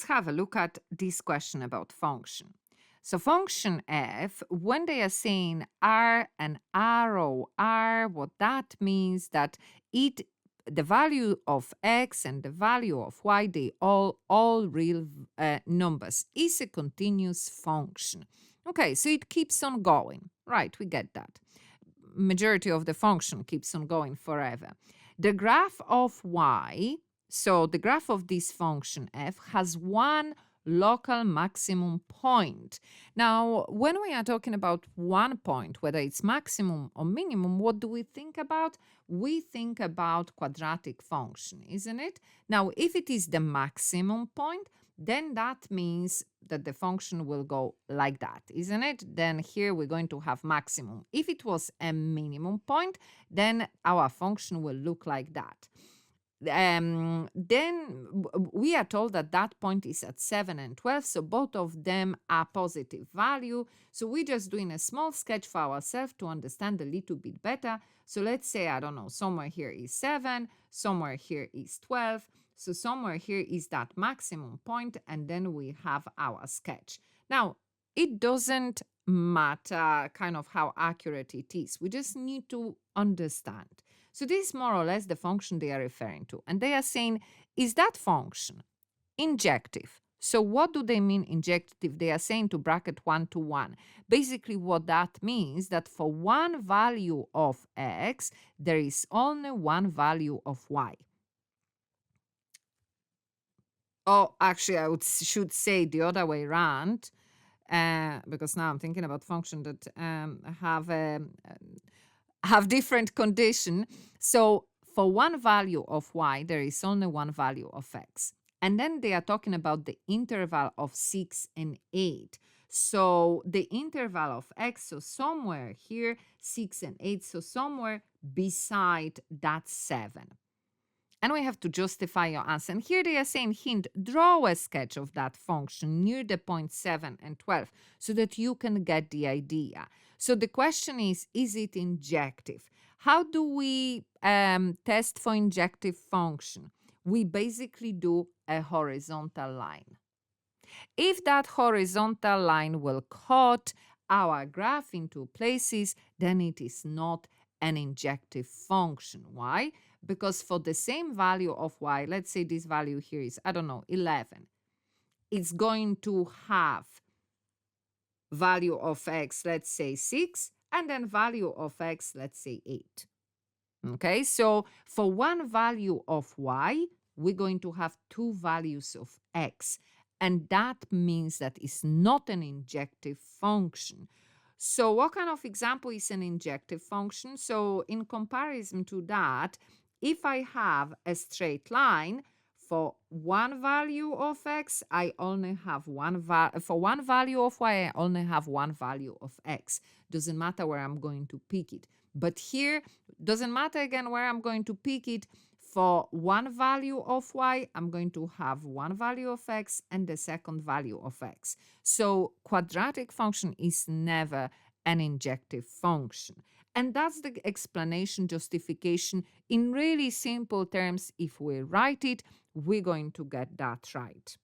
let's have a look at this question about function. So function f, when they are saying r and arrow r, what that means that the value of x and the value of y, they all real numbers, is a continuous function. Okay, so it keeps on going. Right, we get that. Majority of the function keeps on going forever. The graph of y, so the graph of this function f, has one local maximum point. Now, when we are talking about one point, whether it's maximum or minimum, what do we think about? We think about quadratic function, isn't it? Now, if it is the maximum point, then that means that the function will go like that, isn't it? Then here we're going to have maximum. If it was a minimum point, then our function will look like that. Then we are told that that point is at 7 and 12, so both of them are positive value. So we're just doing a small sketch for ourselves to understand a little bit better. So let's say, I don't know, somewhere here is 7, somewhere here is 12. So somewhere here is that maximum point, and then we have our sketch. Now, it doesn't matter kind of how accurate it is. We just need to understand. So this is more or less the function they are referring to. And they are saying, is that function injective? So what do they mean injective? They are saying to bracket 1 to 1. Basically what that means that for one value of x, there is only one value of y. Oh, actually, I should say the other way around, because now I'm thinking about functions that have different condition. So for one value of y, there is only one value of x. And then they are talking about the interval of 6 and 8. So the interval of x, so somewhere here, 6 and 8, so somewhere beside that 7. And we have to justify your answer. And here they are saying, hint, draw a sketch of that function near the point 7 and 12 so that you can get the idea. So the question is it injective? How do we test for injective function? We basically do a horizontal line. If that horizontal line will cut our graph into places, then it is not an injective function. Why? Because for the same value of y, let's say this value here is, I don't know, 11. It's going to have value of x, let's say 6, and then value of x, let's say 8. Okay, so for one value of y, we're going to have two values of x. And that means that it's not an injective function. So what kind of example is an injective function? So in comparison to that, if I have a straight line, for one value of x, I only have for one value of y, I only have one value of x. Doesn't matter where I'm going to pick it. But here, doesn't matter again where I'm going to pick it. For one value of y, I'm going to have one value of x and the second value of x. So quadratic function is never an injective function. And that's the explanation, justification. In really simple terms, if we write it, we're going to get that right.